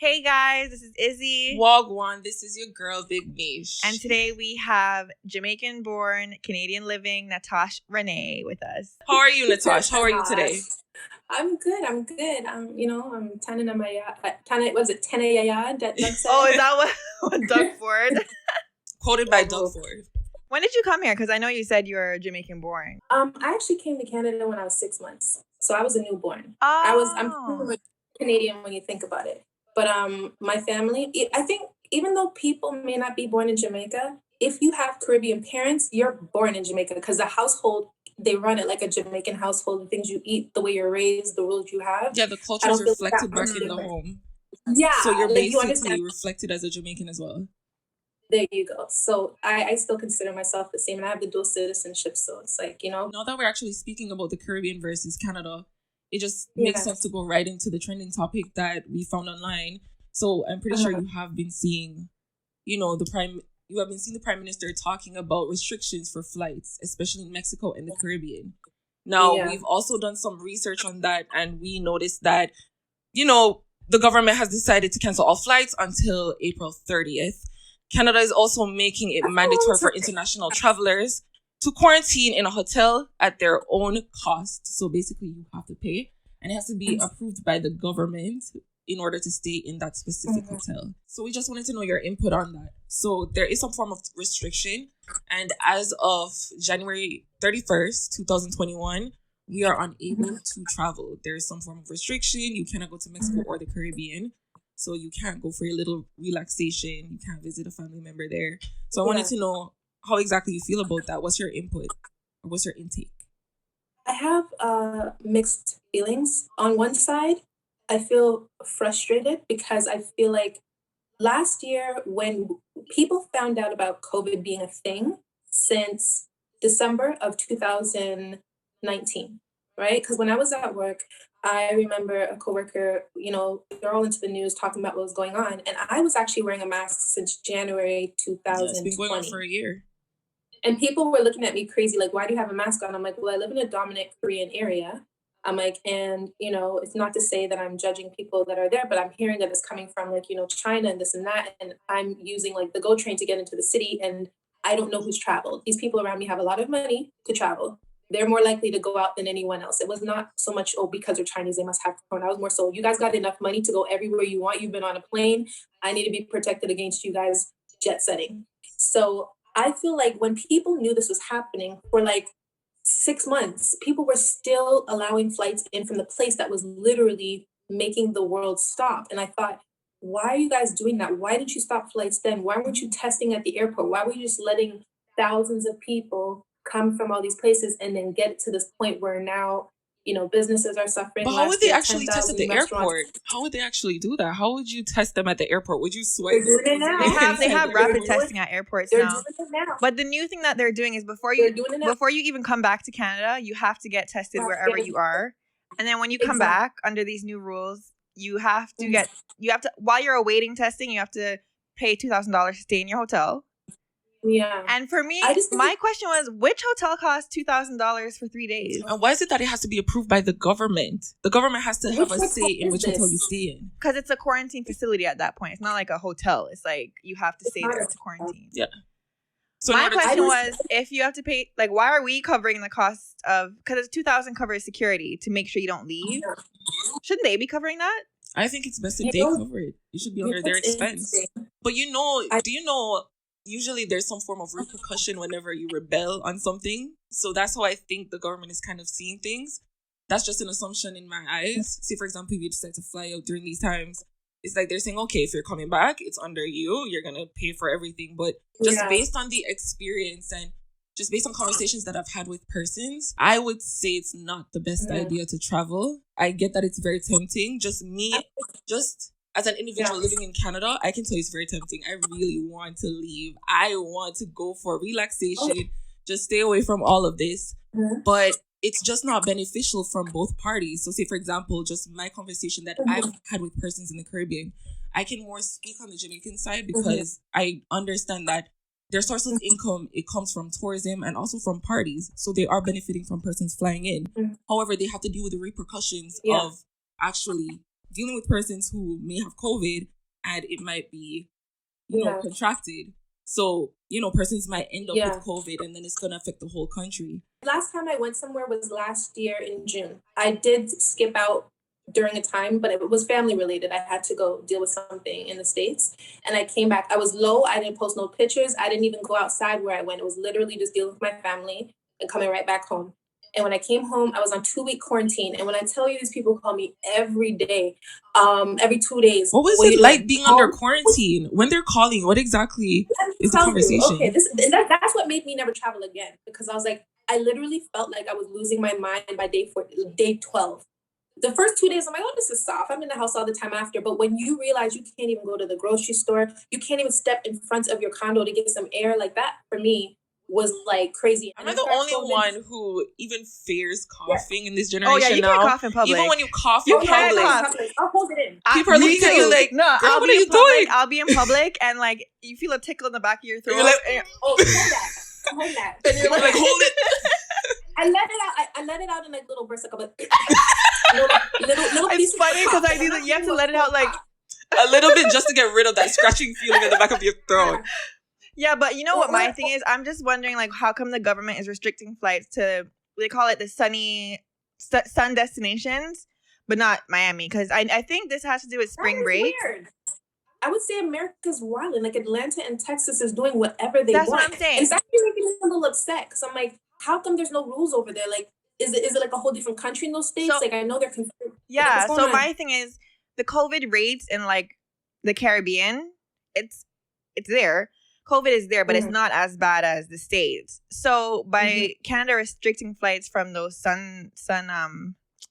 Hey guys, this is Izzy. Wagwan, this is your girl, Big Mish. And today we have Jamaican-born, Canadian-living Natosh Renee with us. How are you, Natosh? How are you today? I'm good. I'm tanning on my was it 10 a.m. Doug said? Oh, is that what Doug Ford? Quoted by Doug Ford. When did you come here? Because I know you said you were Jamaican-born. I actually came to Canada when I was 6 months, so I was a newborn. Oh. I'm pretty much Canadian when you think about it. But my family, I think, even though people may not be born in Jamaica, if you have Caribbean parents, you're born in Jamaica because the household, they run it like a Jamaican household. The things you eat, the way you're raised, the rules you have. Yeah, the culture is reflected back in the home. Yeah. So you're basically reflected as a Jamaican as well. There you go. So I still consider myself the same, and I have the dual citizenship. So it's like, Now that we're actually speaking about the Caribbean versus Canada, it just makes sense to go right into the trending topic that we found online. So I'm pretty sure you have been seeing, you have been seeing the Prime Minister talking about restrictions for flights, especially in Mexico and the Caribbean. Now, we've also done some research on that, and we noticed that, the government has decided to cancel all flights until April 30th. Canada is also making it mandatory for international travelers to quarantine in a hotel at their own cost. So basically you have to pay, and it has to be approved by the government in order to stay in that specific hotel. So we just wanted to know your input on that. So there is some form of restriction, and as of January 31st, 2021, we are unable to travel. There is some form of restriction. You cannot go to Mexico or the Caribbean. So you can't go for a little relaxation. You can't visit a family member there. So I wanted to know how exactly you feel about that. What's your input? Or what's your intake? I have mixed feelings. On one side, I feel frustrated because I feel like last year when people found out about COVID being a thing since December of 2019, right? Because when I was at work, I remember a coworker, they're all into the news talking about what was going on. And I was actually wearing a mask since January 2020. It's been going on for a year. And people were looking at me crazy, like, why do you have a mask on? I'm like, well, I live in a dominant Korean area. I'm like, and, it's not to say that I'm judging people that are there, but I'm hearing that it's coming from, like, China and this and that. And I'm using, like, the GO train to get into the city. And I don't know who's traveled. These people around me have a lot of money to travel. They're more likely to go out than anyone else. It was not so much, because they're Chinese, they must have corona. I was more so, you guys got enough money to go everywhere you want. You've been on a plane. I need to be protected against you guys jet setting. So I feel like when people knew this was happening for like 6 months, people were still allowing flights in from the place that was literally making the world stop. And I thought, why are you guys doing that? Why did you stop flights then? Why weren't you testing at the airport? Why were you just letting thousands of people come from all these places and then get to this point where now, businesses are suffering? But how would they actually test at the airport? How would they actually do that? How would you test them at the airport? Would you swipe? They're doing it now. They have rapid testing at airports They're now. doing it now. But the new thing that they're doing is before you even come back to Canada, you have to get tested wherever you are. And then when you come back under these new rules, you have to while you're awaiting testing, you have to pay $2,000 to stay in your hotel. Yeah. And for me, my question was, which hotel costs $2,000 for 3 days? And why is it that it has to be approved by the government? The government has to have a say in which hotel you stay in. Because it's a quarantine facility at that point. It's not like a hotel. It's like you have to stay there to quarantine. Yeah. So my question was, if you have to pay, like, why are we covering the cost of, because it's $2,000 covers security to make sure you don't leave. Shouldn't they be covering that? I think it's best if they cover it. It should be under their expense. But do you know, usually there's some form of repercussion whenever you rebel on something. So that's how I think the government is kind of seeing things. That's just an assumption in my eyes. Say, for example, if you decide to fly out during these times, it's like they're saying, okay, if you're coming back, it's under you. You're going to pay for everything. But just based on the experience and just based on conversations that I've had with persons, I would say it's not the best idea to travel. I get that it's very tempting. Just as an individual living in Canada, I can tell you it's very tempting. I really want to leave. I want to go for relaxation, just stay away from all of this. But it's just not beneficial from both parties. So say, for example, just my conversation that I've had with persons in the Caribbean, I can more speak on the Jamaican side because I understand that their source of income, it comes from tourism and also from parties. So they are benefiting from persons flying in. However, they have to deal with the repercussions of actually dealing with persons who may have COVID and it might be, you know, contracted. So, you know, persons might end up with COVID and then it's going to affect the whole country. Last time I went somewhere was last year in June. I did skip out during a time, but it was family related. I had to go deal with something in the States and I came back. I was low. I didn't post no pictures. I didn't even go outside where I went. It was literally just dealing with my family and coming right back home. And when I came home, I was on 2-week quarantine. And when I tell you, these people call me every day, every 2 days. What was it like being under quarantine? When they're calling, what exactly is the conversation? Okay, that's what made me never travel again. Because I was like, I literally felt like I was losing my mind by day 12. The first 2 days, I'm like, oh, this is soft. I'm in the house all the time after. But when you realize you can't even go to the grocery store, you can't even step in front of your condo to get some air, like that for me was like crazy. Am I the only one who even fears coughing in this generation? Oh yeah, you now? can't cough in public. Even when you cough you in can't public. cough. I'll hold it in. People are looking at you like, no, girl, what are you doing? I'll be in public and like you feel a tickle in the back of your throat. You're like, oh, hold that. And you're like, hold it. I let it out. I let it out in like little bursts. Like little it's funny because I do that. You have to let it out like a little bit just to get rid of that scratching feeling in the back of your throat. Yeah, but you know what my thing is? I'm just wondering, like, how come the government is restricting flights to, they call it the sun destinations, but not Miami? Because I think this has to do with spring break. Weird. I would say America's wilding. Like, Atlanta and Texas is doing whatever they want. That's what I'm saying. And it's actually making me a little upset because I'm like, how come there's no rules over there? Like, is it like a whole different country in those states? So, like, I know they're confused. Yeah, so my thing is, the COVID rates in, like, the Caribbean, it's there. COVID is there, but it's not as bad as the States. So by Canada restricting flights from those sun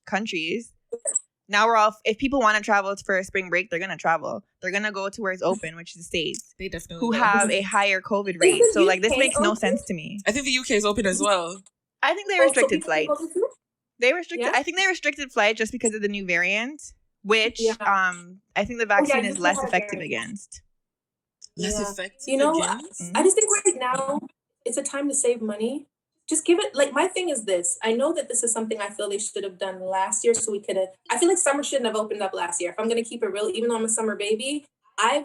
countries, now we're all, if people want to travel for a spring break, they're going to travel. They're going to go to where it's open, which is the States. They definitely who have a higher COVID rate. So like this makes no sense to me. I think the UK is open as well. I think they restricted flights. I think they restricted flights just because of the new variant, which I think the vaccine is less effective against. Less effective. You know, I just think right now it's a time to save money. Just give it, like, my thing is this. I know that this is something I feel they should have done last year, so we could have, I feel like summer shouldn't have opened up last year. If I'm going to keep it real, even though I'm a summer baby, I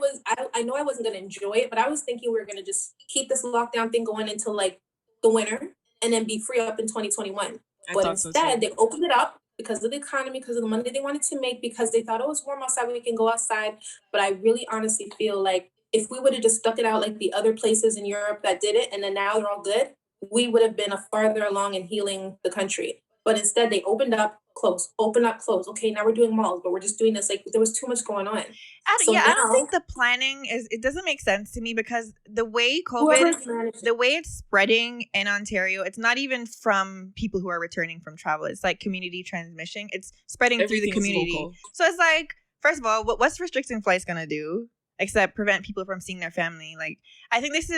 know I wasn't going to enjoy it, but I was thinking we were going to just keep this lockdown thing going until like the winter and then be free up in 2021. But instead, they opened it up because of the economy, because of the money they wanted to make, because they thought, oh, it's warm outside, we can go outside. But I really honestly feel like if we would have just stuck it out like the other places in Europe that did it, and then now they're all good, we would have been farther along in healing the country. But instead, they opened up, close, open up, close. Okay, now we're doing malls, but we're just doing this. Like, there was too much going on. I don't think the planning it doesn't make sense to me because the way the way it's spreading in Ontario, it's not even from people who are returning from travel. It's like community transmission. It's spreading through the community. Local. So it's like, first of all, what's restricting flights going to do? Except prevent people from seeing their family. Like, I think this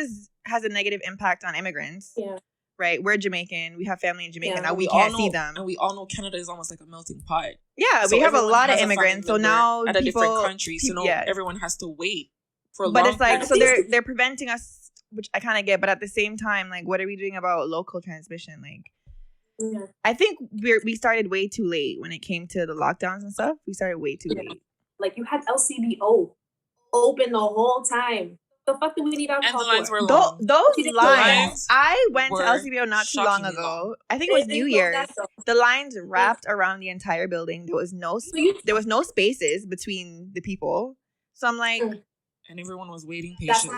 has a negative impact on immigrants. Yeah. Right? We're Jamaican. We have family in Jamaica. Now we can't see them. And we all know Canada is almost like a melting pot. Yeah, so we have a lot of immigrants. So now at a different country. So now everyone has to wait for a long time. But it's like, so they're preventing us, which I kind of get. But at the same time, like, what are we doing about local transmission? Like, I think we started way too late when it came to the lockdowns and stuff. We started way too late. Like, you had LCBO open the whole time. The fuck do we need alcohol? And the lines were long. Those lines. I went to LCBO not too long ago. I think it was New Year's. The lines wrapped around the entire building. There was no spaces between the people. So I'm like, and everyone was waiting patiently.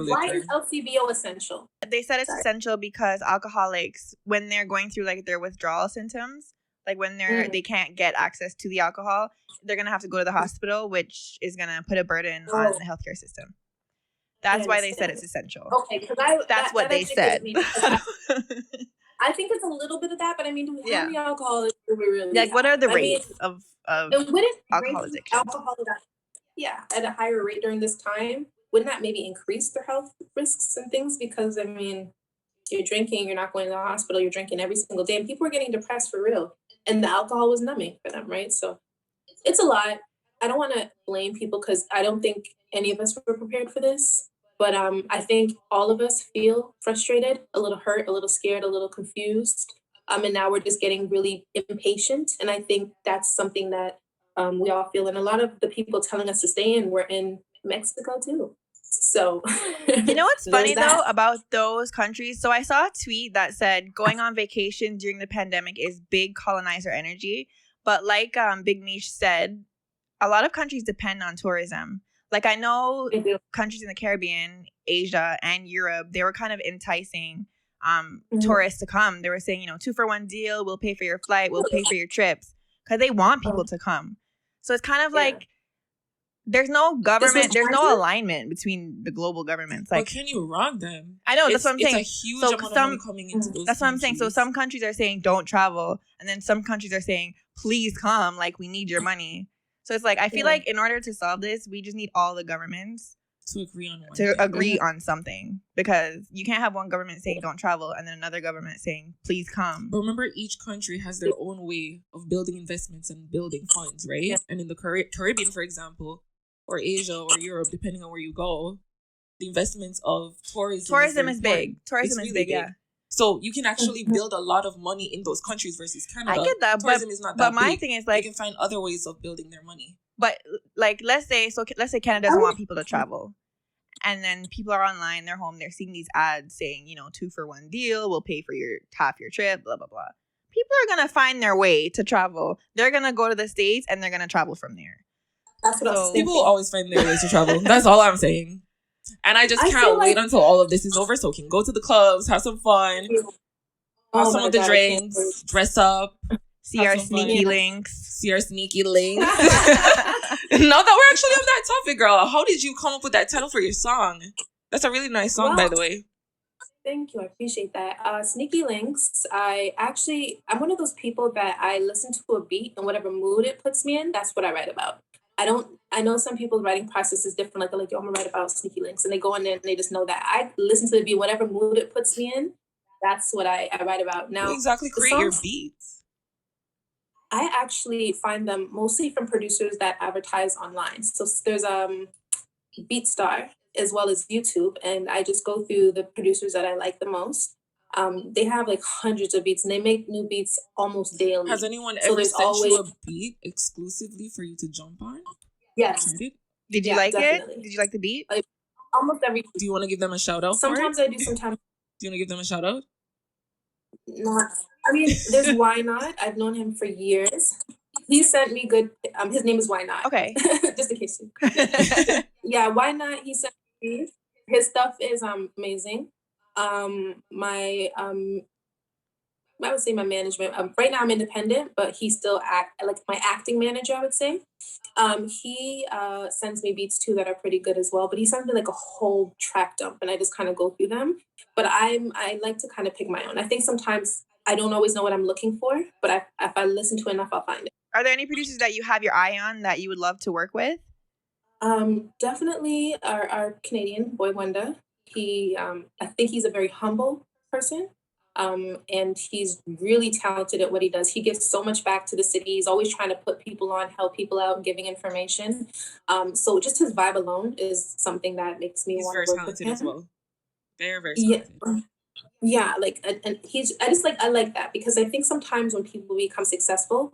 Why is LCBO essential? They said it's essential because alcoholics, when they're going through like their withdrawal symptoms, like when they can't get access to the alcohol, they're going to have to go to the hospital, which is going to put a burden on the healthcare system. That's why they said it's essential. Okay, because that's what they said. I think it's a little bit of that, but I mean, do we have the alcohol? Like, what are the rates of alcohol addiction? At a higher rate during this time, wouldn't that maybe increase their health risks and things? Because, I mean, you're drinking, you're not going to the hospital, you're drinking every single day, and people are getting depressed for real. And the alcohol was numbing for them, right? So it's a lot. I don't want to blame people because I don't think any of us were prepared for this. But I think all of us feel frustrated, a little hurt, a little scared, a little confused. And now we're just getting really impatient. And I think that's something that we all feel. And a lot of the people telling us to stay in, we're in Mexico too. So, you know what's funny though about those countries? So I saw a tweet that said going on vacation during the pandemic is big colonizer energy. But like Big Niche said, a lot of countries depend on tourism. Like I know countries in the Caribbean, Asia, and Europe, they were kind of enticing tourists to come. They were saying, 2-for-1 deal, we'll pay for your flight, we'll pay for your trips, because they want people to come. So it's kind of like there's no government, there's no alignment between the global governments. Like, can you rob them? I know, that's what I'm saying. It's a huge amount of money coming into those That's what I'm saying. So countries. some countries are saying don't travel, and then some countries are saying please come, like we need your money. So it's like I feel like in order to solve this, we just need all the governments to agree on on something, because you can't have one government saying don't travel and then another government saying please come. But remember, each country has their own way of building investments and building funds, right? Yeah. And in the Caribbean, for example, or Asia or Europe, depending on where you go, the investments of tourism is big. Tourism is big, yeah. So you can actually build a lot of money in those countries versus Canada. I get that, tourism is not that big. But my thing is like you can find other ways of building their money. But like let's say Canada doesn't want people to travel, and then people are online, they're home, they're seeing these ads saying 2-for-1 deal, we'll pay for half your trip, blah blah blah. People are gonna find their way to travel. They're gonna go to the States and they're gonna travel from there. That's what I was people always find their ways to travel. That's all I'm saying. And I just can't wait until all of this is over so we can go to the clubs, have some fun, have some of the drinks, dress up, see our sneaky links. Now that we're actually on that topic, girl, how did you come up with that title for your song? That's a really nice song, by the way. Thank you. I appreciate that. Sneaky links. I'm one of those people that I listen to a beat and whatever mood it puts me in, that's what I write about. I know some people's writing process is different. Like, yo, I'm gonna write about sneaky links, and they go in there and they just know that. I listen to the beat, whatever mood it puts me in, that's what I write about. Now, you exactly create your beats. I actually find them mostly from producers that advertise online. So there's BeatStar as well as YouTube, and I just go through the producers that I like the most. They have like hundreds of beats, and they make new beats almost daily. Has anyone ever sent you a beat exclusively for you to jump on? Yes. Did you like definitely. It? Did you like the beat? Like, almost every. Do you want to give them a shout out? Sometimes I do. Sometimes. Do you want to give them a shout out? Not. I mean, there's Why Not. I've known him for years. He sent me good. His name is Why Not. Okay. Just in case. Yeah, Why Not? He sent me. His stuff is amazing. I would say my management. Right now I'm independent, but he's still like my acting manager, I would say. He sends me beats too that are pretty good as well. But he sends me like a whole track dump, and I just kind of go through them. But I like to kind of pick my own. I think sometimes I don't always know what I'm looking for, but if I listen to enough, I'll find it. Are there any producers that you have your eye on that you would love to work with? Definitely our Canadian boy Wenda. I think he's a very humble person. And he's really talented at what he does. He gives so much back to the city. He's always trying to put people on, help people out, and giving information. So just his vibe alone is something that makes me want to work with him. He's very talented as well. Very, very talented. Yeah, like, and I like that, because I think sometimes when people become successful,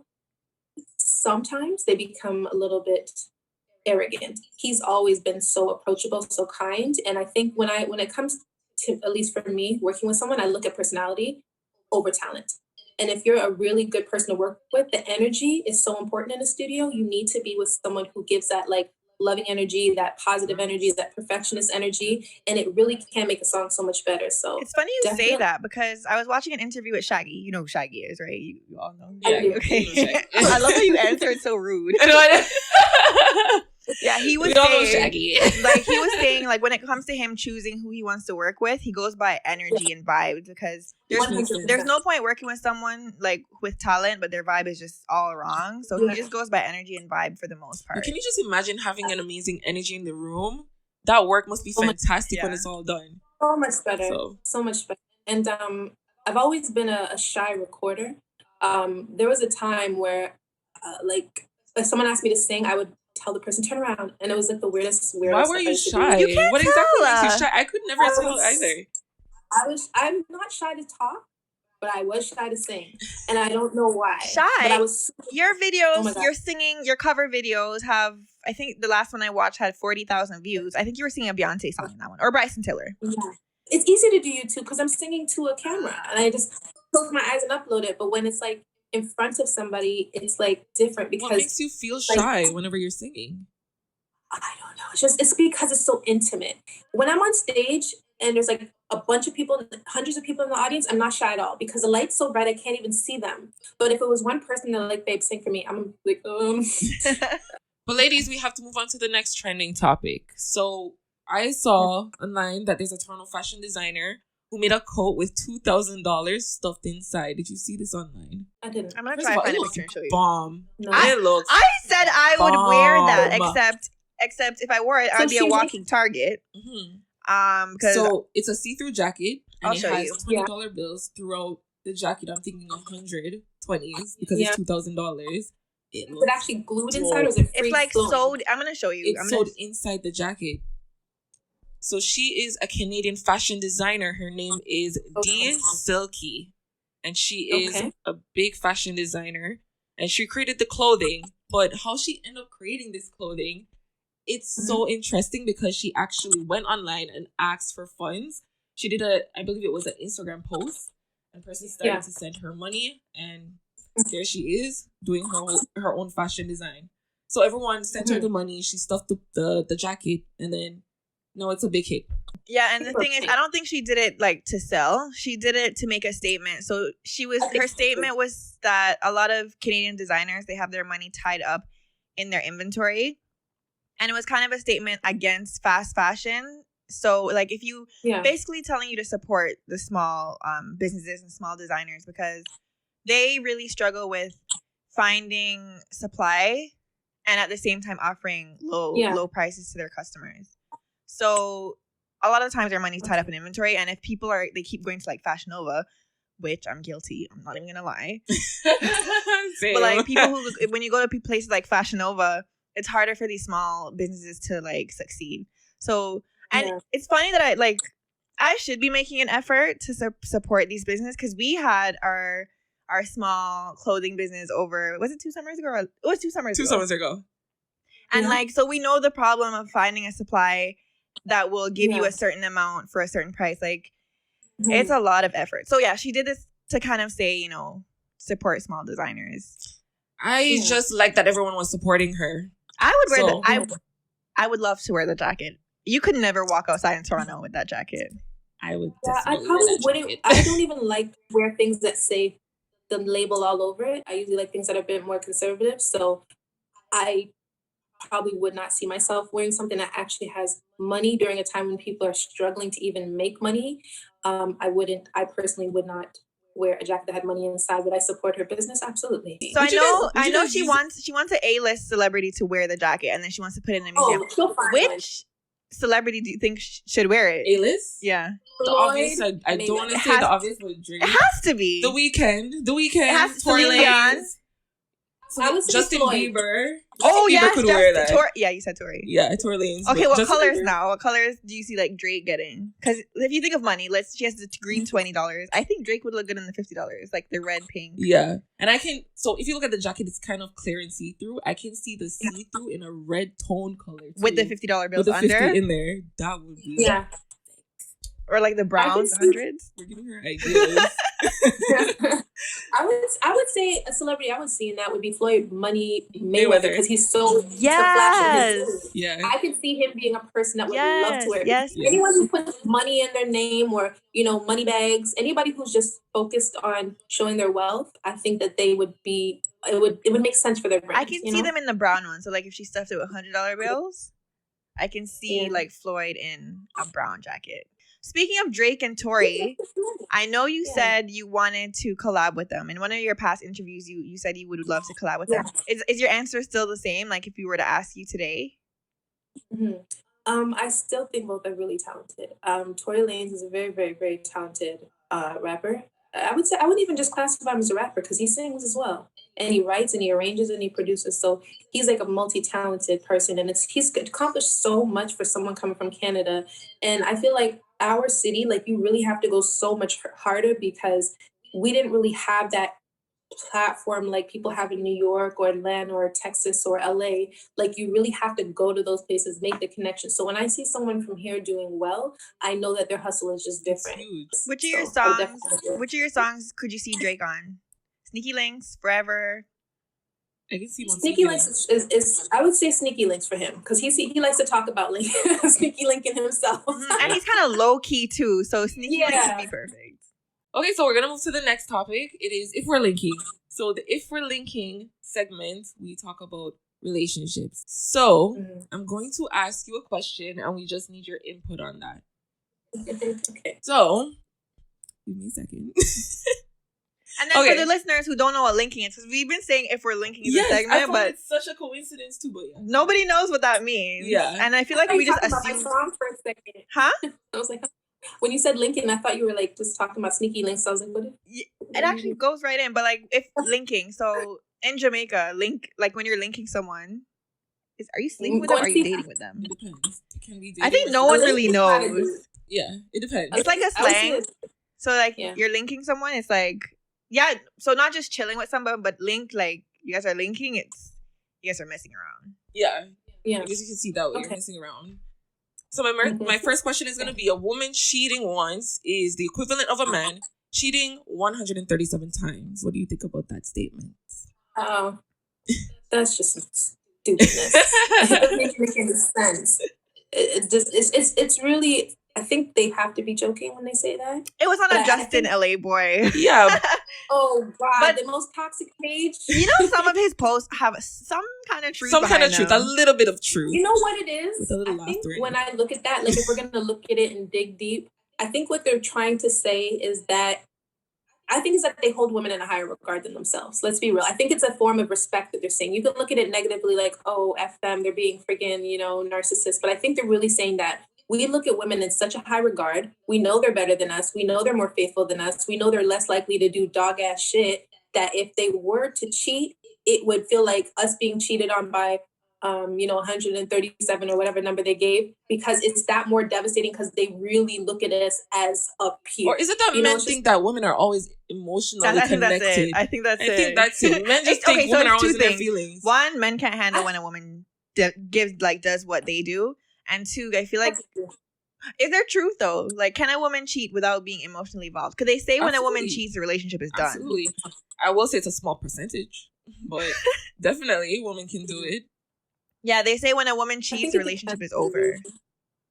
sometimes they become a little bit arrogant. He's always been so approachable, so kind. And I think when it comes to, at least for me, working with someone, I look at personality over talent. And if you're a really good person to work with, the energy is so important in a studio. You need to be with someone who gives that like loving energy, that positive energy, that perfectionist energy, and it really can make a song so much better. So it's funny you say that, because I was watching an interview with Shaggy. You know who Shaggy is, right? You all know. Yeah, okay. I love how you answered so rude. Yeah, he was saying, like, when it comes to him choosing who he wants to work with, he goes by energy and vibes, because there's no point working with someone like with talent, but their vibe is just all wrong. So he just goes by energy and vibe for the most part. Can you just imagine having an amazing energy in the room? That work must be fantastic when it's all done. So much better. So much better. And I've always been a shy recorder. There was a time where, like, if someone asked me to sing, I would tell the person, turn around. And it was like the weirdest. Why were you shy? You can't what tell exactly makes you shy? I could never tell either. I'm not shy to talk. but I was shy to sing, and I don't know why. Shy? But I was. Your videos, your singing, your cover videos have, I think the last one I watched had 40,000 views. I think you were singing a Beyonce song in that one, or Bryson Tiller. Yeah. It's easy to do YouTube because I'm singing to a camera, and I just close my eyes and upload it. But when it's like in front of somebody, it's like different because. What makes you feel shy whenever you're singing? I don't know. It's because it's so intimate. When I'm on stage and there's like a bunch of people, hundreds of people in the audience, I'm not shy at all because the light's so bright I can't even see them. But if it was one person that like, babe, sing for me, I'm like, But ladies, we have to move on to the next trending topic. So I saw online that there's a Toronto fashion designer who made a coat with $2,000 stuffed inside. Did you see this online? I didn't. I'm gonna try to find a picture and show you. Bomb. No. I said I would wear that, except if I wore it, I would be a walking target. So it's a see-through jacket, and it has $20 bills throughout the jacket. I'm thinking 120s because it's $2,000. Is it actually glued inside, or is it? It's like sewed. I'm gonna show you. It's sewed inside the jacket. So she is a Canadian fashion designer. Her name is D Silky, and she is a big fashion designer. And she created the clothing. But how she ended up creating this clothing, it's so interesting because she actually went online and asked for funds. She did I believe it was an Instagram post, and person started to send her money, and there she is doing her own fashion design. So everyone sent her the money. She stuffed the jacket, and then. No, it's a big hit. Yeah, and the thing is, I don't think she did it like to sell. She did it to make a statement. So her statement was that a lot of Canadian designers, they have their money tied up in their inventory. And it was kind of a statement against fast fashion. So like if you basically telling you to support the small businesses and small designers because they really struggle with finding supply and at the same time offering low prices to their customers. So a lot of times their money's tied up in inventory, and if people they keep going to like Fashion Nova, which I'm guilty, I'm not even gonna lie. But like people who, when you go to places like Fashion Nova, it's harder for these small businesses to like succeed. So, and it's funny that I should be making an effort to support these businesses because we had our small clothing business over. Was it 2 summers ago? It was 2 summers ago. 2 summers ago. And so we know the problem of finding a supply that will give you a certain amount for a certain price. Like it's a lot of effort. So yeah, she did this to kind of say, support small designers. I just like that everyone was supporting her. I would wear I would love to wear the jacket. You could never walk outside in Toronto with that jacket. I would. I probably wouldn't. I don't even like wear things that say the label all over it. I usually like things that are a bit more conservative. So I probably would not see myself wearing something that actually has money during a time when people are struggling to even make money. I personally would not wear a jacket that had money inside. Would I support her business? Absolutely. So I know she wants an A-list celebrity to wear the jacket, and then she wants to put it in a museum. Which celebrity do you think should wear it? A-list? Yeah. The obvious, I don't want to say the obvious, but Drake. It has to be. The Weeknd. It has to be Celine Dion. I would say Justin Floyd. Bieber. Yes, could wear that. You said Tory. Yeah, Tory Lanez. Okay, what colors now? What colors do you see like Drake getting? Because if you think of money, she has the green $20. I think Drake would look good in the $50, like the red, pink. Yeah, and so if you look at the jacket, it's kind of clear and see-through. I can see the see-through in a red tone color too. With the $50 bills with the 50 under in there. That would be or like the browns, hundreds. We're giving her ideas. I would say a celebrity I would see in that would be Floyd Mayweather because he's so yes. Yeah, I could see him being a person that would love to wear. Yes. Anyone who puts money in their name or money bags, anybody who's just focused on showing their wealth, I think that they would be. It would make sense for their brand. I can see them in the brown one. So like if she stuffed it with $100 bills, I can see like Floyd in a brown jacket. Speaking of Drake and Tory, I know you said you wanted to collab with them. In one of your past interviews, you said you would love to collab with them. Is your answer still the same? Like if we were to ask you today? I still think both are really talented. Tory Lanez is a very, very, very talented rapper. I would say I wouldn't even just classify him as a rapper because he sings as well. And he writes and he arranges and he produces. So he's like a multi-talented person. And he's accomplished so much for someone coming from Canada. And I feel like our city, like you really have to go so much harder because we didn't really have that platform like people have in New York or Atlanta or Texas or LA. Like, you really have to go to those places, make the connection. So when I see someone from here doing well, I know that their hustle is just different. Which of your songs could you see Drake on? Sneaky Links, Forever. I can see Sneaky Links is I would say Sneaky Links for him, because he likes to talk about Sneaky Linking himself. And he's kind of low key too, so Sneaky Links would be perfect. Okay, so we're gonna move to the next topic. It is If We're Linking. So the If We're Linking segment, we talk about relationships. So I'm going to ask you a question, and we just need your input on that. Okay. So, give me a second. And then for the listeners who don't know what linking is, because we've been saying If We're Linking is a segment, but it's such a coincidence too. But nobody knows what that means. Yeah, and I feel like we just assume. My song for a second. Huh? I was like, when you said linking, I thought you were like just talking about sneaky links. So I was like, what? It actually goes right in, but like if linking, so in Jamaica, like when you're linking someone, are you sleeping with them or are you dating with them? It depends. It can be dating. I think no one really knows. Yeah, it depends. It's like a slang. So like you're linking someone, it's like so not just chilling with someone, but link, like you guys are linking. It's you guys are messing around. Yeah. I guess you can see that way. You're messing around. So my first question is going to be: a woman cheating once is the equivalent of a man cheating 137 times. What do you think about that statement? Oh, that's just stupidness. It doesn't make any sense. It's really. I think they have to be joking when they say that. It was on a Justinlaboy. Yeah. Oh God, but the most toxic page. You know, some of his posts have some kind of truth. A little bit of truth. You know what it is? With a little I think laughter. When I look at that, like if we're gonna look at it and dig deep, I think what they're trying to say is that they hold women in a higher regard than themselves. Let's be real. I think it's a form of respect that they're saying. You can look at it negatively, like, oh, F them, they're being freaking, narcissists. But I think they're really saying that we look at women in such a high regard. We know they're better than us. We know they're more faithful than us. We know they're less likely to do dog ass shit, that if they were to cheat, it would feel like us being cheated on by 137 or whatever number they gave, because it's that more devastating, because they really look at us as a peer. Or is it that men think that women are always emotionally connected? I think that's it. Men just think women are always in their feelings. One, men can't handle when a woman does what they do. And two, I feel like, is there truth though? Like, can a woman cheat without being emotionally involved? Because they say when a woman cheats, the relationship is done. Absolutely. I will say it's a small percentage, but definitely a woman can do it. Yeah, they say when a woman cheats, the relationship is over.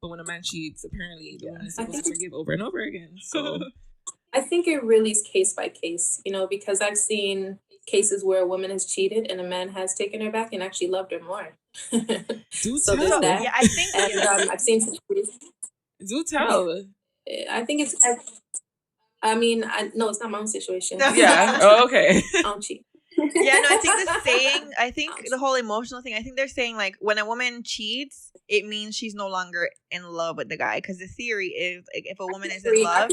But when a man cheats, apparently the woman is supposed to forgive over and over again. So I think it really is case by case, because I've seen cases where a woman has cheated and a man has taken her back and actually loved her more. So there's that. Yeah, I think. And I've seen situations. Do tell. I think it's. No, it's not my own situation. Yeah. Oh, okay. I don't cheat. Yeah, no, I think the whole emotional thing, I think they're saying like when a woman cheats, it means she's no longer in love with the guy. Because the theory is like, if a woman is in love,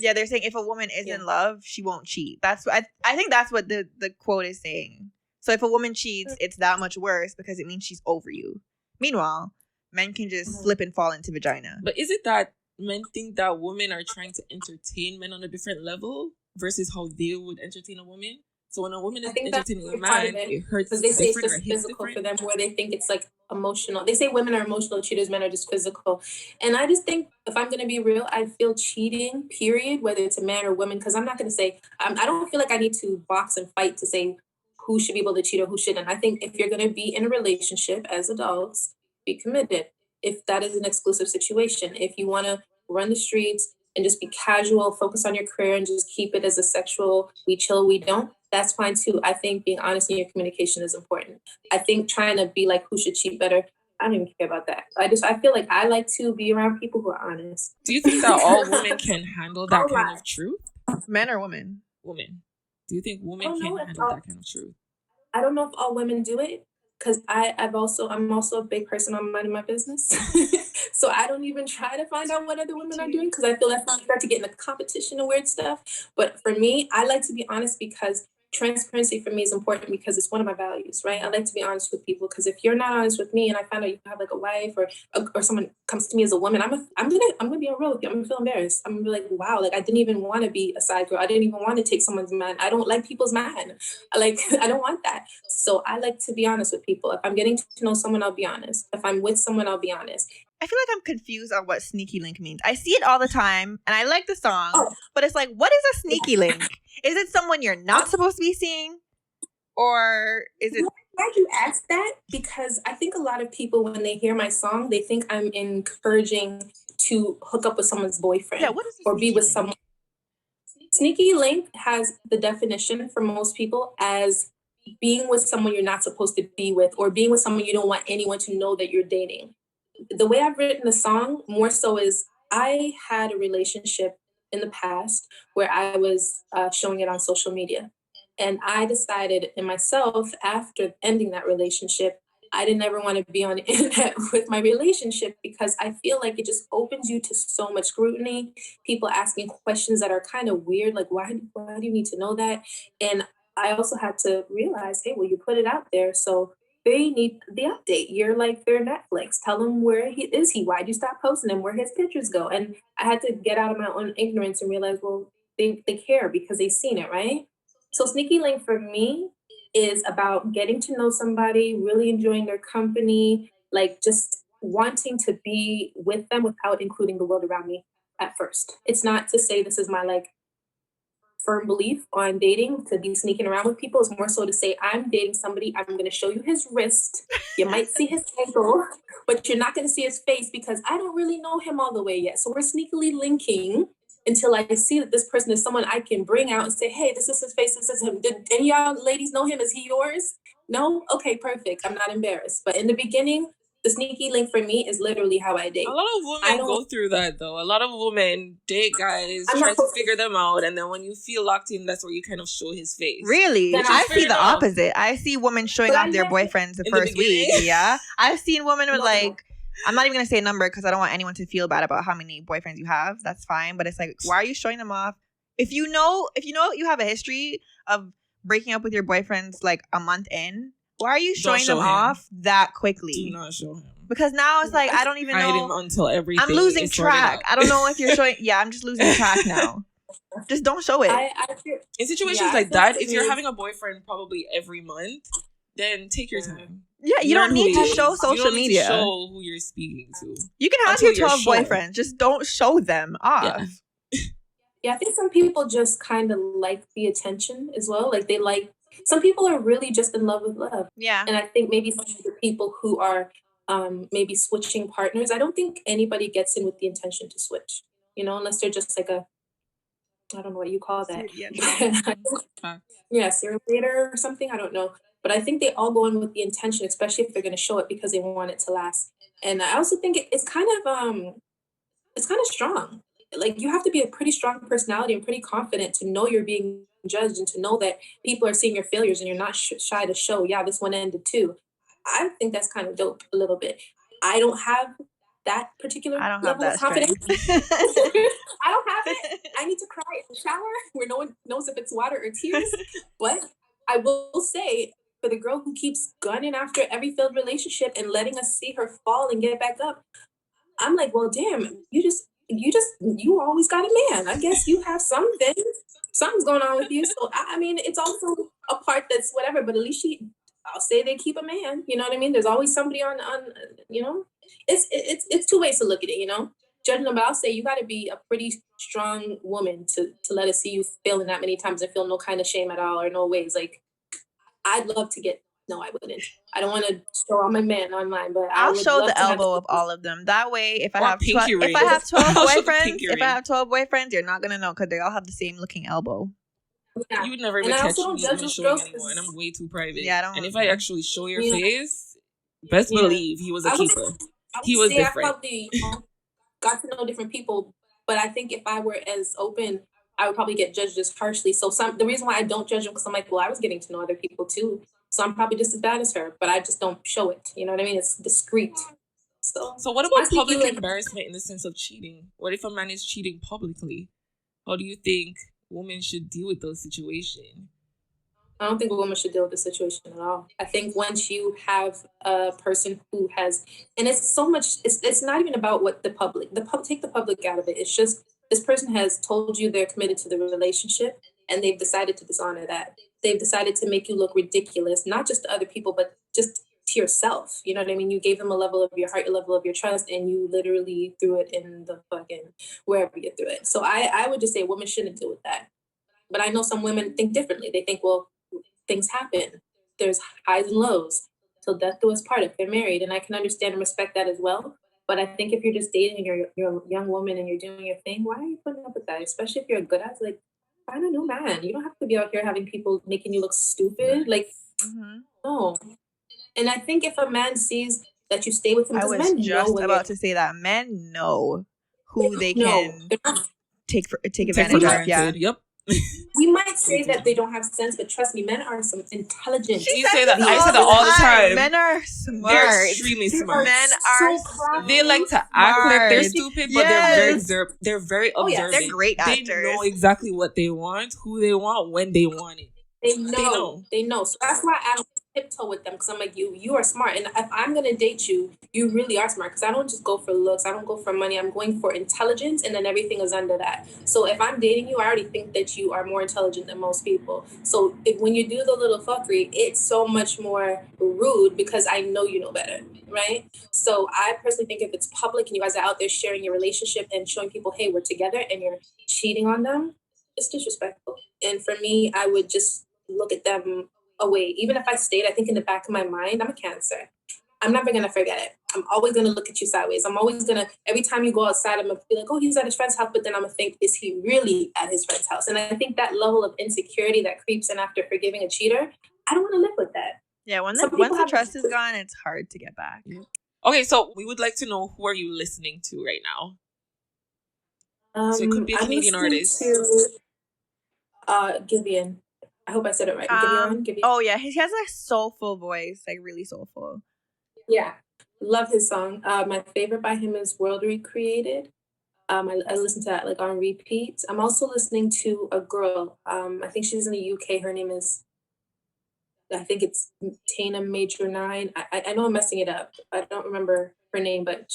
they're saying if a woman is in love, she won't cheat. That's what I think that's what the quote is saying. So if a woman cheats, it's that much worse because it means she's over you. Meanwhile, men can just slip and fall into vagina. But is it that men think that women are trying to entertain men on a different level versus how they would entertain a woman? So when a woman is entertaining a man, it hurts because they say it's different just physical for them, where they think it's like emotional. They say women are emotional cheaters, men are just physical. And I just think, if I'm going to be real, I feel cheating, period, whether it's a man or woman, because I'm not going to say, I don't feel like I need to box and fight to say who should be able to cheat or who shouldn't. I think if you're going to be in a relationship as adults, be committed. If that is an exclusive situation, if you want to run the streets and just be casual, focus on your career and just keep it as a sexual, we chill, we don't, that's fine too. I think being honest in your communication is important. I think trying to be like who should cheat better, I don't even care about that. I feel like I like to be around people who are honest. Do you think that all women can handle that kind of truth? Men or women? Women. Do you think women can handle that kind of truth? I don't know if all women do it, because I'm also a big person on minding my business. So I don't even try to find out what other women are doing, because I feel that's not fair to get in a competition and weird stuff. But for me, I like to be honest, because transparency for me is important because it's one of my values, right? I like to be honest with people, because if you're not honest with me and I find out you have like a wife or someone comes to me as a woman, I'm gonna be real with you. I'm gonna feel embarrassed. I'm gonna be like, wow, like I didn't even want to be a side girl. I didn't even want to take someone's man. I don't like people's man. I don't want that. So I like to be honest with people. If I'm getting to know someone, I'll be honest. If I'm with someone, I'll be honest. I feel like I'm confused on what sneaky link means. I see it all the time, and I like the song, but it's like, what is a sneaky link? Is it someone you're not supposed to be seeing? Or is it... Why do you ask that? Because I think a lot of people, when they hear my song, they think I'm encouraging to hook up with someone's boyfriend. Yeah, what is or be with someone. Sneaky link has the definition for most people as being with someone you're not supposed to be with, or being with someone you don't want anyone to know that you're dating. The way I've written the song more so is I had a relationship in the past where I was showing it on social media. And I decided in myself, after ending that relationship, I didn't ever want to be on the internet with my relationship, because I feel like it just opens you to so much scrutiny, people asking questions that are kind of weird, like, why do you need to know that? And I also had to realize, hey, well, you put it out there, so they need the update. You're like their Netflix. Tell them where he is. Why'd you stop posting him? Where his pictures go? And I had to get out of my own ignorance and realize, well, they care because they've seen it, right? So sneaky link for me is about getting to know somebody, really enjoying their company, like just wanting to be with them without including the world around me at first. It's not to say this is my like firm belief on dating, to be sneaking around with people. Is more so to say, I'm dating somebody, I'm going to show you his wrist. You might see his ankle, but you're not going to see his face because I don't really know him all the way yet. So we're sneakily linking until I see that this person is someone I can bring out and say, hey, this is his face, this is him. Did any of y'all ladies know him? Is he yours? No? Okay, perfect. I'm not embarrassed. But in the beginning, the sneaky link for me is literally how I date. A lot of women go through that, though. A lot of women date guys, try to figure them out, and then when you feel locked in, that's where you kind of show his face. Really? I see the opposite. I see women showing off their boyfriends the first week. Yeah. I've seen women with I'm not even going to say a number because I don't want anyone to feel bad about how many boyfriends you have. That's fine. But it's like, why are you showing them off? If you know you have a history of breaking up with your boyfriends like a month in, why are you showing them off that quickly? Do not show him. Because now it's like, I don't even know. Hide him until everything I'm losing track. I don't know if you're showing. Yeah, I'm just losing track now. Just don't show it. In situations like that, if you're having a boyfriend probably every month, then take your time. Yeah, you don't need to show social media. You don't need to show who you're speaking to. You can have your 12 boyfriends. Just don't show them off. Yeah, I think some people just kind of like the attention as well. Like some people are really just in love with love. Yeah. And I think maybe some of the people who are maybe switching partners, I don't think anybody gets in with the intention to switch, unless they're just like I don't know what you call that. Serial dater or something. I don't know. But I think they all go in with the intention, especially if they're going to show it because they want it to last. And I also think it's kind of strong. Like you have to be a pretty strong personality and pretty confident to know you're being judged and to know that people are seeing your failures and you're not shy to show, yeah, this one ended too. I think that's kind of dope a little bit. I don't have that particular level of confidence. I don't have it. I need to cry in the shower where no one knows if it's water or tears. But I will say, for the girl who keeps gunning after every failed relationship and letting us see her fall and get back up, I'm like, well, damn, you always got a man. I guess you have something's going on with you. So I mean, it's also a part that's whatever, but at least I'll say they keep a man. You know what I mean? There's always somebody on it's two ways to look at it, judging them, but I'll say you got to be a pretty strong woman to let us see you failing that many times and feel no kind of shame at all or no ways. Like, I'd love to no, I wouldn't. I don't want to show all my men online, but I'll show the elbow of all of them. That way, if I have 12 boyfriends, you're not gonna know because they all have the same looking elbow. Yeah. You would never even catch me even showing anyone. And I'm way too private. Yeah, and if I actually show your face, best believe he was a keeper. He was different. I probably got to know different people, but I think if I were as open, I would probably get judged as harshly. So the reason why I don't judge them because I'm like, well, I was getting to know other people too. So I'm probably just as bad as her, but I just don't show it. You know what I mean? It's discreet. So what about public embarrassment in the sense of cheating? What if a man is cheating publicly? How do you think women should deal with those situations? I don't think a woman should deal with the situation at all. I think once you have a person who has, and it's so much, it's not even about what take the public out of it. It's just this person has told you they're committed to the relationship and they've decided to dishonor that. They've decided to make you look ridiculous, not just to other people, but just to yourself. You know what I mean? You gave them a level of your heart, a level of your trust, and you literally threw it in the fucking wherever you threw it. So I would just say women shouldn't deal with that. But I know some women think differently. They think, well, things happen. There's highs and lows till death do us part if they're married. And I can understand and respect that as well. But I think if you're just dating and you're a young woman and you're doing your thing, why are you putting up with that? Especially if you're a good ass, like, find a new man. You don't have to be out here having people making you look stupid. Like, no. And I think if a man sees that you stay with him, I was just about to say that men know who they can take advantage of. Yeah. Yep. We might say that they don't have sense, but trust me, men are some intelligent. You say that. I say that all the time. Men are smart. They're extremely smart. Men are so they like to act like they're stupid, but they're very observant. They're great actors. They know exactly what they want, who they want, when they want it. They know. So that's why I don't tiptoe with them, because I'm like, you are smart. And if I'm going to date you, you really are smart, because I don't just go for looks. I don't go for money. I'm going for intelligence, and then everything is under that. So if I'm dating you, I already think that you are more intelligent than most people. So when you do the little fuckery, it's so much more rude because I know you know better, right? So I personally think if it's public and you guys are out there sharing your relationship and showing people, hey, we're together, and you're cheating on them, it's disrespectful. And for me, I would just look at them away. Even if I stayed, I think in the back of my mind, I'm a Cancer. I'm never going to forget it. I'm always going to look at you sideways. I'm always going to, every time you go outside, I'm going to be like, oh, he's at his friend's house. But then I'm going to think, is he really at his friend's house? And I think that level of insecurity that creeps in after forgiving a cheater, I don't want to live with that. Yeah, once the trust is gone, it's hard to get back. Okay, so we would like to know, who are you listening to right now? So it could be a Canadian artist. Giveon. I hope I said it right. Giveon. Oh yeah, he has a soulful voice, like really soulful. Yeah, love his song. My favorite by him is World Recreated. I listen to that like on repeat. I'm also listening to a girl. I think she's in the UK. Her name is, I think it's Tana Major 9. I know I'm messing it up. I don't remember her name, but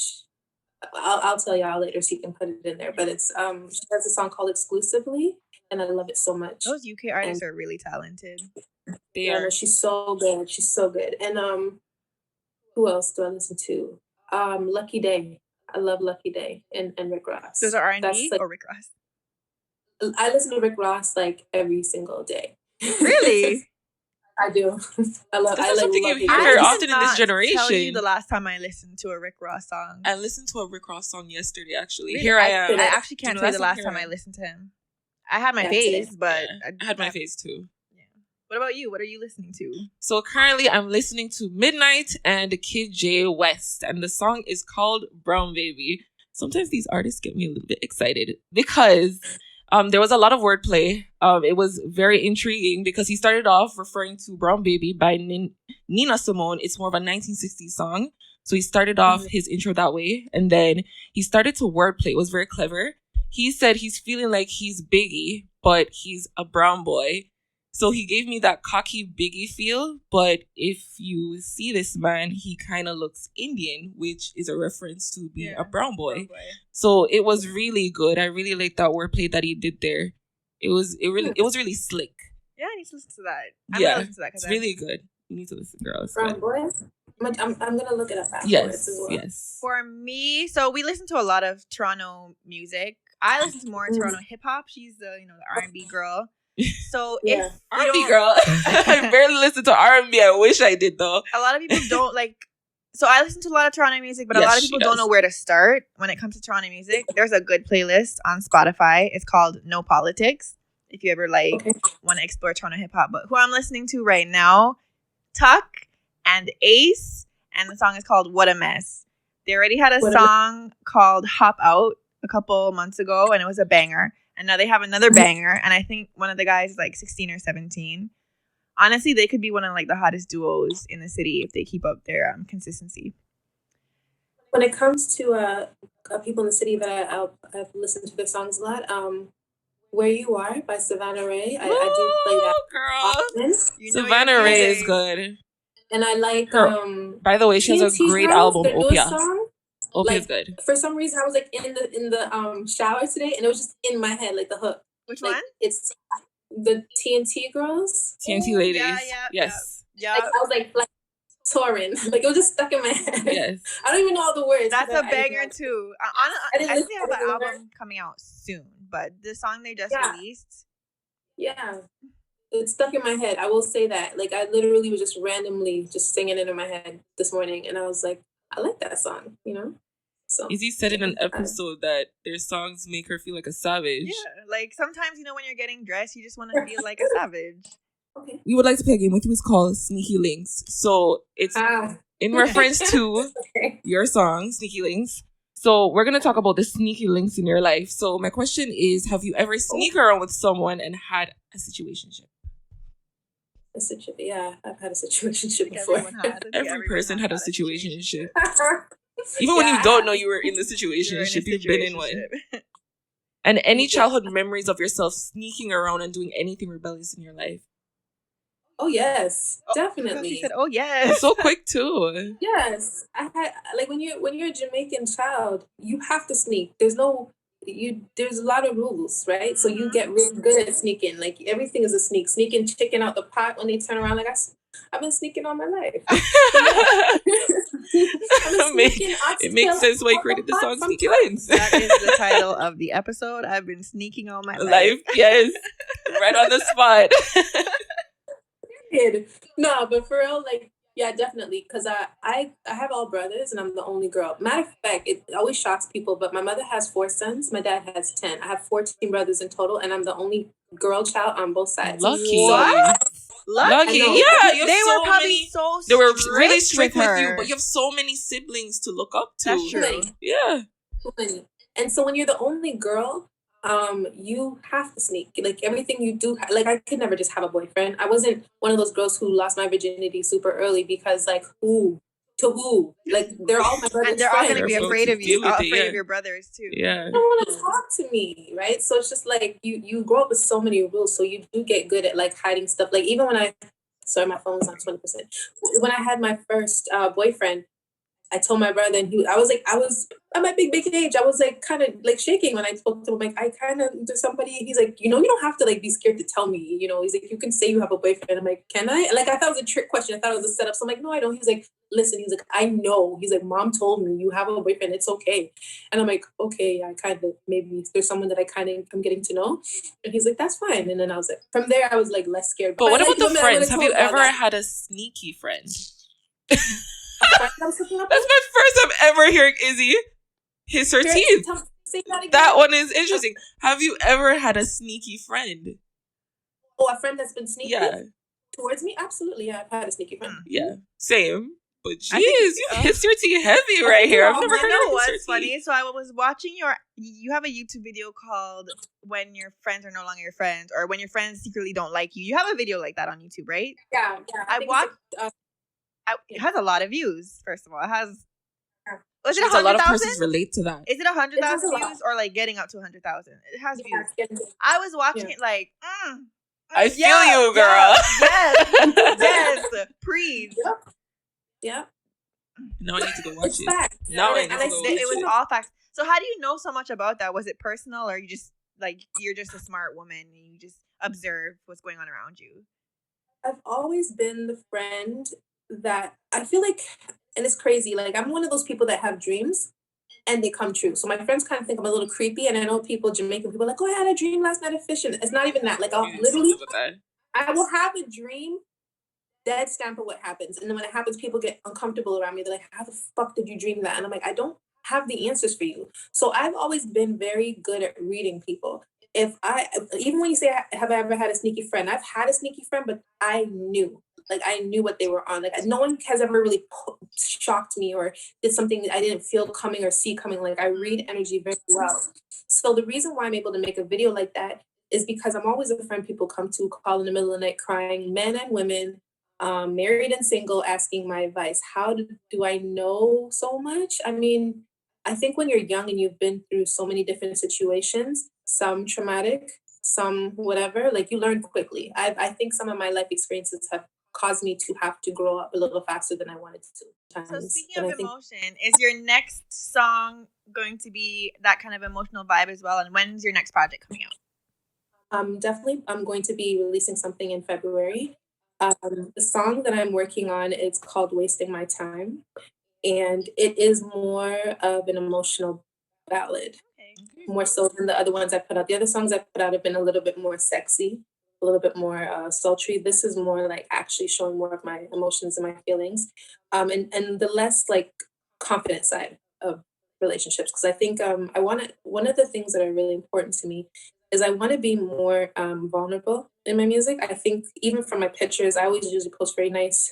I'll tell y'all later so you can put it in there. But it's she has a song called Exclusively, and I love it so much. Those UK artists are really talented. They are. She's so good. She's so good. And who else do I listen to? Lucky Day. I love Lucky Day and Rick Ross. Those are R&B or Rick Ross? I listen to Rick Ross like every single day. Really? I do. That's something you hear often in this generation. Tell you the last time I listened to a Rick Ross song. I listened to a Rick Ross song yesterday, actually. Really? Here I am. I actually can't tell you the last time I listened to him. I had my phase, but... Yeah, I had my phase too. Yeah. What about you? What are you listening to? So currently I'm listening to Midnight and Kidjaywest, and the song is called Brown Baby. Sometimes these artists get me a little bit excited because... there was a lot of wordplay. It was very intriguing because he started off referring to Brown Baby by Nina Simone. It's more of a 1960s song. So he started off his intro that way. And then he started to wordplay. It was very clever. He said he's feeling like he's Biggie, but he's a brown boy. So he gave me that cocky Biggie feel. But if you see this man, he kind of looks Indian, which is a reference to being a brown boy. So it was really good. I really liked that wordplay that he did there. It was really slick. Yeah, I need to listen to that. I'm gonna listen to that. It's really good. You need to listen, girls. Brown boys? I'm gonna look it up afterwards as well. Yes. For me, so we listen to a lot of Toronto music. I listen to more Toronto hip hop. She's the R&B girl. So if R&B girl, I barely listen to R&B. I wish I did though. A lot of people don't like. So I listen to a lot of Toronto music, but a lot of people don't know where to start when it comes to Toronto music. There's a good playlist on Spotify. It's called No Politics. If you ever want to explore Toronto hip hop, but who I'm listening to right now, Tuck and Ace, and the song is called What a Mess. They already had a song called Hop Out a couple months ago, and it was a banger. And now they have another banger, and I think one of the guys is like 16 or 17. Honestly, they could be one of like the hottest duos in the city if they keep up their consistency. When it comes to people in the city that I've listened to their songs a lot, Where You Are by Savannah Re. I do play that girl. often. Savannah Re is good. And I like by the way, she has a TNT great Girls, album, their newest Opia. song. Opia is good. For some reason I was like in the shower today and it was just in my head, like the hook. Which like, one? It's the TNT Girls. TNT Ladies. Yeah. Yes. Yeah. Like, I was like touring. Like it was just stuck in my head. Yes. I don't even know all the words. That's a banger too. I think they have an album coming out soon, but the song they just released. Yeah. It's stuck in my head. I will say that. Like I literally was just randomly just singing it in my head this morning and I was like, I like that song, you know? So Izzy said in an episode that their songs make her feel like a savage. Yeah. Like sometimes, you know, when you're getting dressed, you just want to feel like a savage. Okay. We would like to play a game with you. It's called Sneaky Links. So it's in reference to your song, Sneaky Links. So we're going to talk about the sneaky links in your life. So my question is, have you ever sneaked around with someone and had a situationship? Yeah, I've had a situationship before. Every person had a situationship. Even when you don't know you were in the situationship, you've been in one. And any childhood memories of yourself sneaking around and doing anything rebellious in your life? Oh yes, definitely. She said, "Oh yes." So quick too. Yes, I had like when you're a Jamaican child, you have to sneak. There's a lot of rules, right? So you get really good at sneaking. Like everything is a sneak. Sneaking chicken out the pot when they turn around. Like I've been sneaking all my life. It makes sense why you created the song Sneaky Links. That is the title of the episode. I've been sneaking all my life. Yes, right on the spot. No, but for real, like, yeah, definitely. Because I have all brothers and I'm the only girl. Matter of fact, it always shocks people, but my mother has 4 sons. My dad has 10. I have 14 brothers in total, and I'm the only girl child on both sides. Lucky. What? Lucky. Yeah, they were probably so strict. They were really strict with you, her. but you have so many siblings to look up to. That's true. Yeah. And so when you're the only girl, you have to sneak. Like everything you do, like I could never just have a boyfriend. I wasn't one of those girls who lost my virginity super early because like who? Like they're all my brothers. And they're all going to be afraid of you, afraid of your brothers too. Yeah. They don't want to talk to me, right? So it's just like you grow up with so many rules, so you do get good at like hiding stuff. Like even when sorry, my phone's on 20%. When I had my first boyfriend, I told my brother, and I was at my big age. I was like kind of like shaking when I spoke to him. Like I kind of to somebody. He's like, you don't have to like be scared to tell me. He's like, you can say you have a boyfriend. I'm like, can I? Like I thought it was a trick question. I thought it was a setup. So I'm like, no, I don't. He's like, listen. He's like, I know. He's like, mom told me you have a boyfriend. It's okay. And I'm like, okay, I kind of maybe there's someone that I'm getting to know. And he's like, that's fine. And then I was like, from there I was like less scared. But what about the friends? Have you ever had a sneaky friend? That's my first time ever hearing Izzy hiss her teeth. That one is interesting. Have you ever had a sneaky friend? Oh, a friend that's been sneaky? Yeah. Towards me? Absolutely. Yeah, I've had a sneaky friend. Yeah. Same. But jeez, you hiss your teeth heavy right here. I've never heard of what's funny. So I was watching you have a YouTube video called When Your Friends Are No Longer Your Friends, or When Your Friends Secretly Don't Like You. You have a video like that on YouTube, right? Yeah. I watched it has a lot of views. First of all, it has. Was it 100,000? A lot of persons relate to that. Is it 100,000 views or like getting up to 100,000? It has views. I was watching it like. I feel you, girl. Yes. Please. Yeah. Now I need to go watch it. Facts. Now I need to go watch it. It was all facts. So how do you know so much about that? Was it personal, or you just like you're just a smart woman and you just observe what's going on around you? I've always been the friend that I feel like, and it's crazy, like I'm one of those people that have dreams and they come true. So my friends kind of think I'm a little creepy, and I know Jamaican people are like, oh, I had a dream last night of fishing. It's not even that. Like I will have a dream, dead stamp of what happens. And then when it happens, people get uncomfortable around me. They're like, how the fuck did you dream that? And I'm like, I don't have the answers for you. So I've always been very good at reading people. Even when you say, have I ever had a sneaky friend? I've had a sneaky friend, but I knew what they were on. Like no one has ever really shocked me or did something that I didn't feel coming or see coming. Like I read energy very well. So the reason why I'm able to make a video like that is because I'm always a friend people come to, call in the middle of the night crying, men and women, married and single, asking my advice. How do I know so much? I mean, I think when you're young and you've been through so many different situations, some traumatic, some whatever, like you learn quickly. I think some of my life experiences have caused me to have to grow up a little faster than I wanted to. So speaking of emotion, is your next song going to be that kind of emotional vibe as well? And when's your next project coming out? Definitely, I'm going to be releasing something in February. The song that I'm working on is called Wasting My Time. And it is more of an emotional ballad, more so than the other ones I put out. The other songs I put out have been a little bit more sexy, a little bit more sultry. This is more like actually showing more of my emotions and my feelings, and the less like confident side of relationships. Because I think I want to. One of the things that are really important to me is I want to be more vulnerable in my music. I think even from my pictures, I always usually post very nice,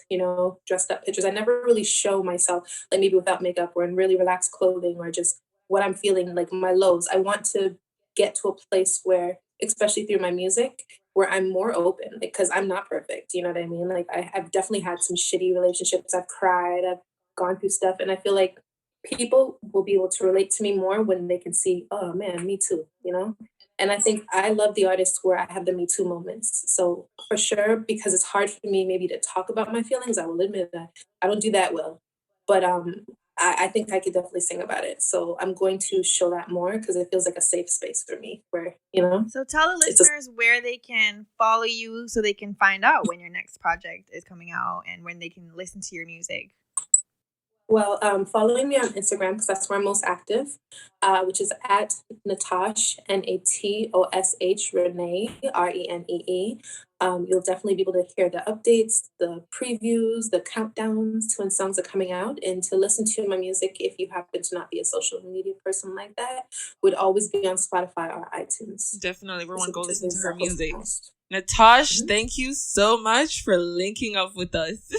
dressed up pictures. I never really show myself like maybe without makeup or in really relaxed clothing or just what I'm feeling, like my lows. I want to get to a place where, especially through my music, where I'm more open because I'm not perfect. You know what I mean? Like I've definitely had some shitty relationships. I've cried, I've gone through stuff. And I feel like people will be able to relate to me more when they can see, oh man, me too. And I think I love the artists where I have the Me Too moments. So for sure, because it's hard for me maybe to talk about my feelings, I will admit that I don't do that well. But I think I could definitely sing about it. So I'm going to show that more because it feels like a safe space for me where, So tell the listeners where they can follow you so they can find out when your next project is coming out and when they can listen to your music. Well, following me on Instagram because that's where I'm most active, which is at Natosh, Natosh, Renee, Renee. You'll definitely be able to hear the updates, the previews, the countdowns to when songs are coming out, and to listen to my music if you happen to not be a social media person like that, would always be on Spotify or iTunes. Definitely, everyone go listen to her music. Natosh, thank you so much for linking up with us.